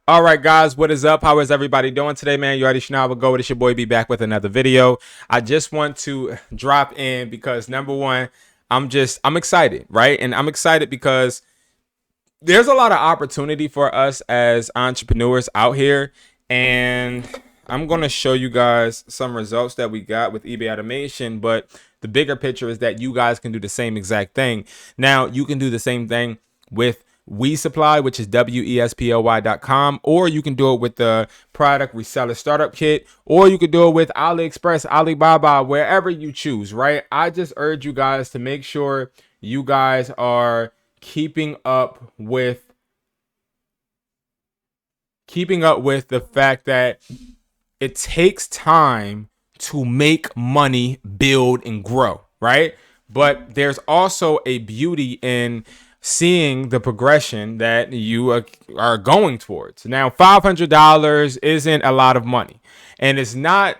All right, guys, what is up? How is everybody doing today, man? You already know how it go. It's your boy B back with another video. I just want to drop in because number one, I'm excited, right? And I'm excited because there's a lot of opportunity for us as entrepreneurs out here. And I'm going to show you guys some results that we got with eBay automation. But the bigger picture is that you guys can do the same exact thing. Now, you can do the same thing with We Supply, which is WESPLY.com, or you can do it with the product reseller startup kit, or you could do it with AliExpress, Alibaba, wherever you choose, right? I just urge you guys to make sure you guys are keeping up with the fact that it takes time to make money, build, and grow, right? But there's also a beauty in seeing the progression that you are going towards. Now, $500 isn't a lot of money, and it's not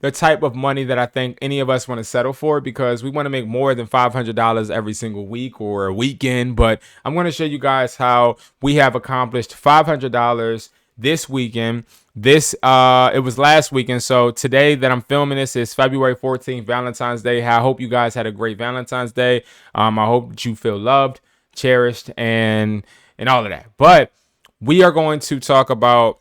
the type of money that I think any of us want to settle for, because we want to make more than $500 every single week or a weekend. But I'm going to show you guys how we have accomplished $500 this weekend. It was last weekend. So today that I'm filming this is February 14th, Valentine's Day. I hope you guys had a great Valentine's Day. I hope that you feel loved, cherished, and all of that. But we are going to talk about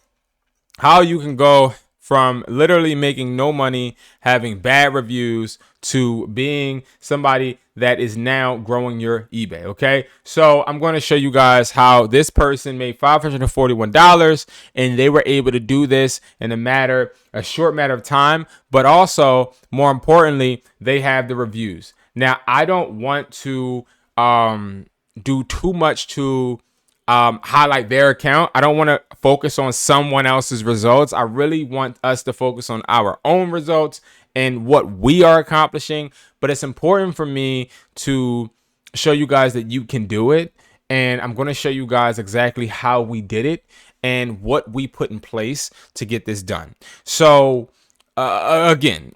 how you can go from literally making no money, having bad reviews, to being somebody that is now growing your eBay. Okay, so I'm going to show you guys how this person made $541, and they were able to do this in a short matter of time. But also, more importantly, they have the reviews. Now, I don't want to do too much to highlight their account. I don't want to focus on someone else's results. I really want us to focus on our own results and what we are accomplishing. But it's important for me to show you guys that you can do it. And I'm going to show you guys exactly how we did it and what we put in place to get this done. So again,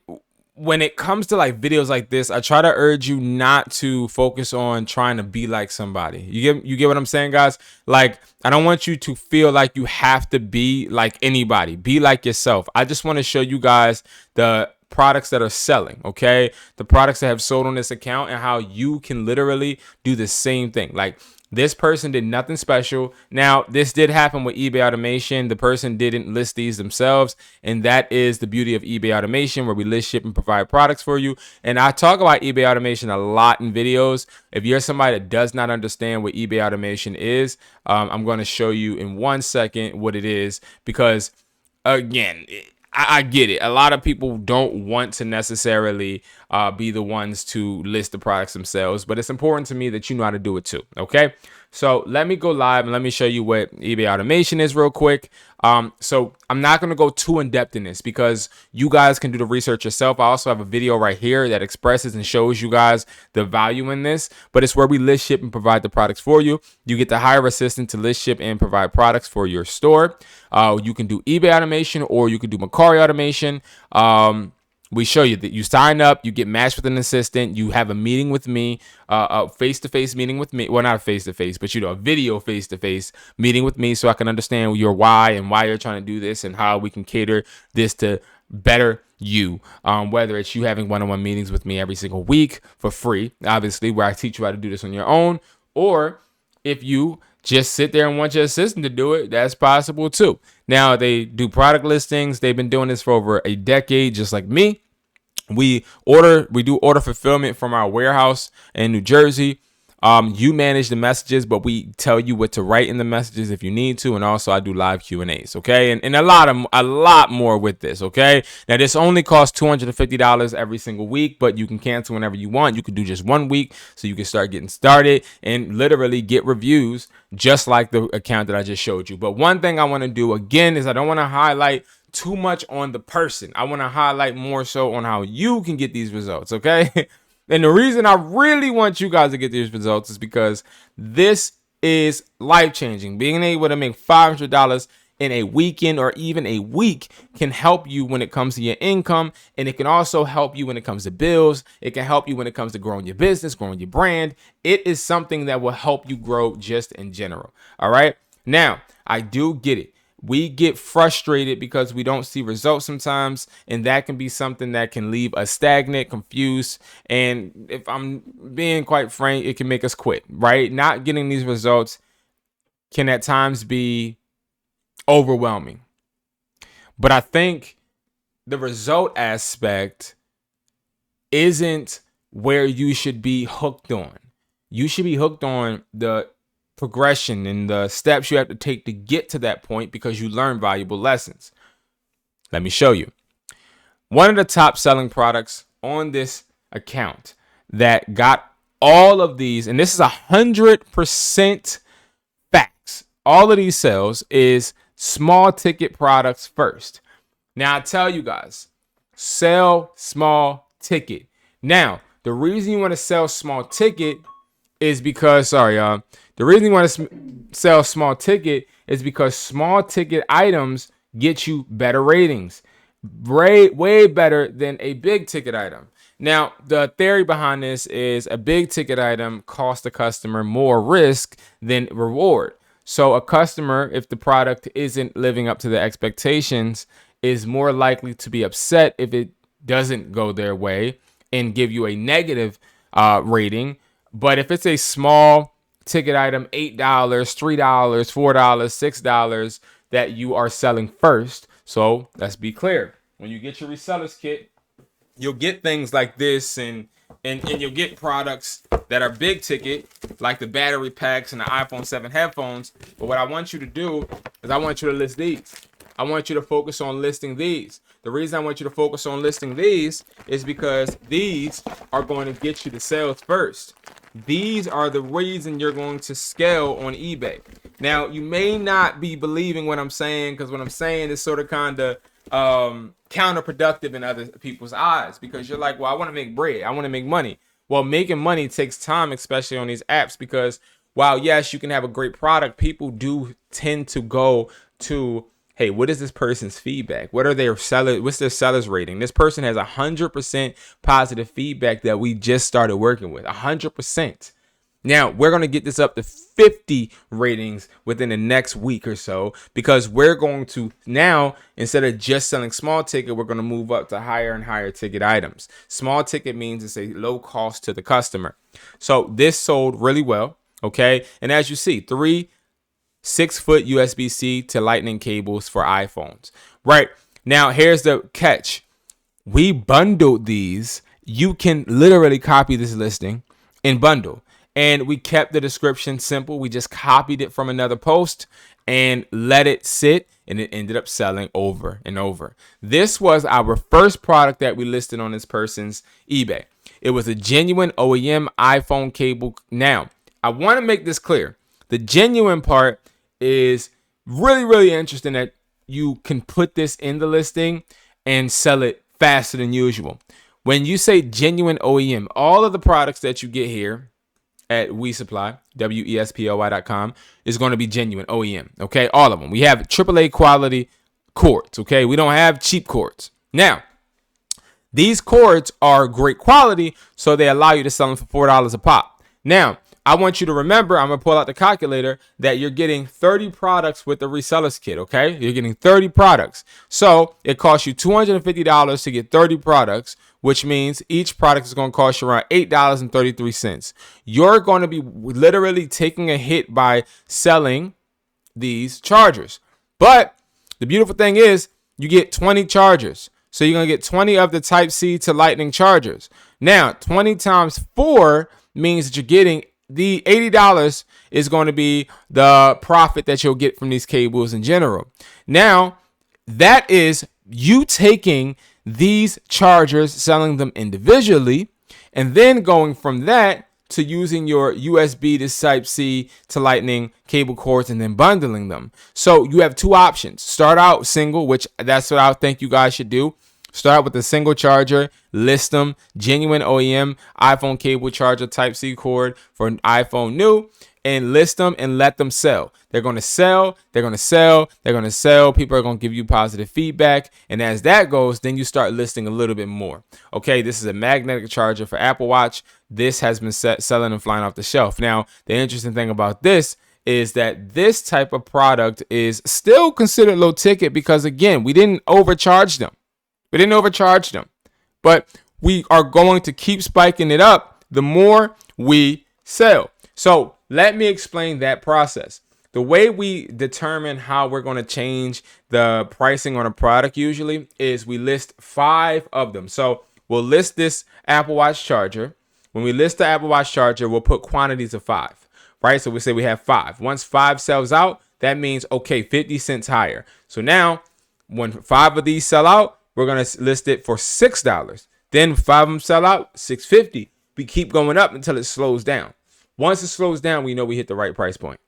when it comes to like videos like this, I try to urge you not to focus on trying to be like somebody. You get what I'm saying, guys? Like, I don't want you to feel like you have to be like anybody. Be like yourself. I just want to show you guys the products that are selling, okay? The products that have sold on this account, and how you can literally do the same thing. Like, this person did nothing special. Now, this did happen with eBay automation. The person didn't list these themselves, and that is the beauty of eBay automation, where we list, ship, and provide products for you. And I talk about eBay automation a lot in videos. If you're somebody that does not understand what eBay automation is, I'm going to show you in 1 second what it is, because again, I get it. A lot of people don't want to necessarily be the ones to list the products themselves, but it's important to me that you know how to do it too. Okay, so let me go live and let me show you what eBay automation is real quick. So I'm not going to go too in depth in this, because you guys can do the research yourself. I also have a video right here that expresses and shows you guys the value in this, but it's where we list, ship, and provide the products for you. You get to hire an assistant to list, ship, and provide products for your store. You can do eBay automation, or you can do Macari automation. We show you that you sign up, you get matched with an assistant, you have a meeting with me, a face-to-face meeting with me. Well, not face-to-face, but a video face-to-face meeting with me, so I can understand your why and why you're trying to do this, and how we can cater this to better you. Whether it's you having one-on-one meetings with me every single week for free, obviously, where I teach you how to do this on your own, or if you just sit there and want your assistant to do it, that's possible too. Now, they do product listings. They've been doing this for over a decade, just like me. We do order fulfillment from our warehouse in New Jersey. You manage the messages, but we tell you what to write in the messages if you need to. And also, I do live Q&As, okay? And a lot more with this, okay? Now, this only costs $250 every single week, but you can cancel whenever you want. You can do just 1 week, so you can start getting started and literally get reviews just like the account that I just showed you. But one thing I want to do, again, is I don't want to highlight too much on the person. I want to highlight more so on how you can get these results, okay? And the reason I really want you guys to get these results is because this is life-changing. Being able to make $500 in a weekend or even a week can help you when it comes to your income, and it can also help you when it comes to bills. It can help you when it comes to growing your business, growing your brand. It is something that will help you grow just in general. All right. Now, I do get it. we get frustrated because we don't see results sometimes, and that can be something that can leave us stagnant, confused, and if I'm being quite frank, it can make us quit, right? Not getting these results can at times be overwhelming. But I think the result aspect isn't where you should be hooked on. You should be hooked on the progression and the steps you have to take to get to that point, because you learn valuable lessons. Let me show you. One of the top selling products on this account that got all of these, and this is 100% facts, all of these sales is small ticket products first. Now I tell you guys, sell small ticket. Now, the reason you want to sell small ticket is because, the reason you want to sell small ticket is because small ticket items get you better ratings, way better than a big ticket item. Now, the theory behind this is a big ticket item costs the customer more risk than reward. So a customer, if the product isn't living up to the expectations, is more likely to be upset if it doesn't go their way and give you a negative rating. But if it's a small ticket item, $8, $3, $4, $6 that you are selling first. So let's be clear. When you get your resellers kit, you'll get things like this, and you'll get products that are big ticket, like the battery packs and the iPhone 7 headphones. But what I want you to do is I want you to list these. I want you to focus on listing these. The reason I want you to focus on listing these is because these are going to get you the sales first. These are the reason you're going to scale on eBay. Now, you may not be believing what I'm saying, because what I'm saying is sort of kind of counterproductive in other people's eyes, because you're like, well, I want to make bread. I want to make money. Well, making money takes time, especially on these apps, because while, yes, you can have a great product, people do tend to go to, hey, what is this person's feedback? What are their sellers? What's their sellers rating? This person has 100% positive feedback that we just started working with. 100%. Now, we're going to get this up to 50 ratings within the next week or so, because we're going to now, instead of just selling small ticket, we're going to move up to higher and higher ticket items. Small ticket means it's a low cost to the customer. So this sold really well. Okay. And as you see, 3 6-foot USB-C to lightning cables for iPhones. Right. Now, here's the catch. We bundled these. You can literally copy this listing and bundle. And we kept the description simple. We just copied it from another post and let it sit, and it ended up selling over and over. This was our first product that we listed on this person's eBay. It was a genuine OEM iPhone cable. Now, I want to make this clear. The genuine part is really, really interesting, that you can put this in the listing and sell it faster than usual. When you say genuine OEM, all of the products that you get here at WeSupply, WESPLY.com, is going to be genuine OEM. Okay, all of them. We have AAA quality cords. Okay, we don't have cheap cords. Now, these cords are great quality, so they allow you to sell them for $4 a pop. Now, I want you to remember, I'm going to pull out the calculator, that you're getting 30 products with the resellers kit, okay? You're getting 30 products. So it costs you $250 to get 30 products, which means each product is going to cost you around $8.33. You're going to be literally taking a hit by selling these chargers. But the beautiful thing is you get 20 chargers. So you're going to get 20 of the Type-C to Lightning chargers. Now, 20 times 4 means that you're getting the $80 is going to be the profit that you'll get from these cables in general. Now, that is you taking these chargers, selling them individually, and then going from that to using your USB to Type-C to Lightning cable cords and then bundling them. So you have two options. Start out single, which that's what I think you guys should do. Start with a single charger, list them, genuine OEM iPhone cable charger Type-C cord for an iPhone new, and list them and let them sell. They're going to sell, they're going to sell, they're going to sell. People are going to give you positive feedback. And as that goes, then you start listing a little bit more. Okay, this is a magnetic charger for Apple Watch. This has been selling and flying off the shelf. Now, the interesting thing about this is that this type of product is still considered low ticket because, again, we didn't overcharge them. But we are going to keep spiking it up the more we sell. So let me explain that process. The way we determine how we're going to change the pricing on a product usually is we list 5 of them. So we'll list this Apple Watch charger. When we list the Apple Watch charger, we'll put quantities of 5, right? So we say we have 5. Once 5 sells out, that means, okay, 50 cents higher. So now when 5 of these sell out, we're going to list it for $6. Then 5 of them sell out, $6.50. We keep going up until it slows down. Once it slows down, we know we hit the right price point.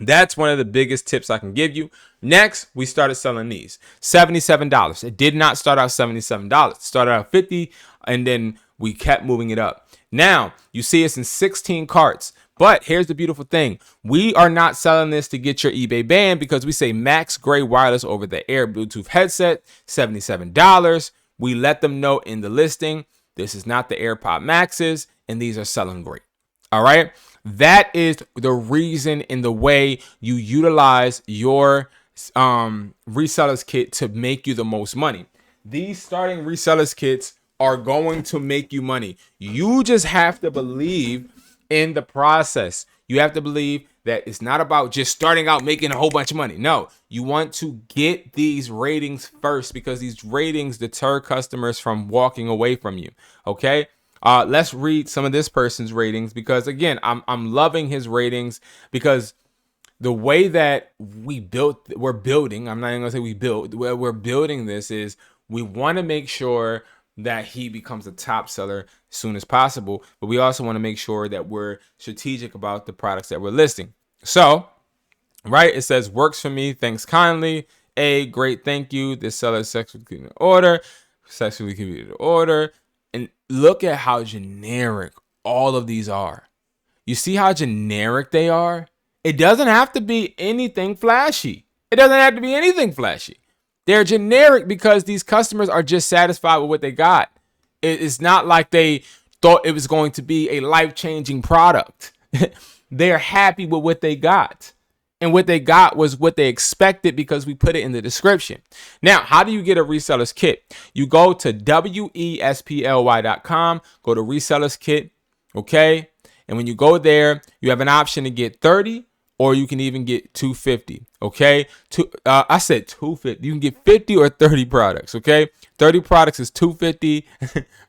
That's one of the biggest tips I can give you. Next, we started selling these. $77. It did not start out $77. It started out $50, and then we kept moving it up. Now, you see it's in 16 carts. But here's the beautiful thing. We are not selling this to get your eBay banned because we say Max Gray Wireless over the air Bluetooth headset, $77. We let them know in the listing, this is not the AirPod Maxes, and these are selling great. All right. That is the reason in the way you utilize your resellers kit to make you the most money. These starting resellers kits are going to make you money. You just have to believe in the process. You have to believe that it's not about just starting out making a whole bunch of money. No, you want to get these ratings first because these ratings deter customers from walking away from you. Okay. Let's read some of this person's ratings because, again, I'm loving his ratings because the way that we're building, I'm not even gonna say we built, where we're building this is we want to make sure that he becomes a top seller as soon as possible, but we also want to make sure that we're strategic about the products that we're listing. So, right, it says works for me, thanks kindly. A, great, thank you. This seller successfully completed order. And look at how generic all of these are. You see how generic they are? It doesn't have to be anything flashy. They're generic because these customers are just satisfied with what they got. It's not like they thought it was going to be a life-changing product. They're happy with what they got. And what they got was what they expected because we put it in the description. Now, how do you get a reseller's kit? You go to wesply.com, go to resellers kit, okay? And when you go there, you have an option to get 30 or you can even get 250, okay? I said 250. You can get 50 or 30 products, okay? 30 products is $250.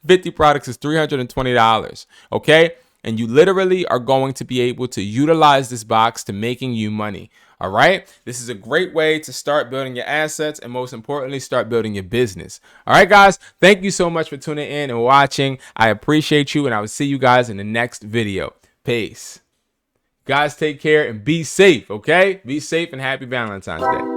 50 products is $320, okay? And you literally are going to be able to utilize this box to making you money. All right. This is a great way to start building your assets and, most importantly, start building your business. All right, guys. Thank you so much for tuning in and watching. I appreciate you, and I will see you guys in the next video. Peace. Guys, take care and be safe. Okay. Be safe and happy Valentine's Day.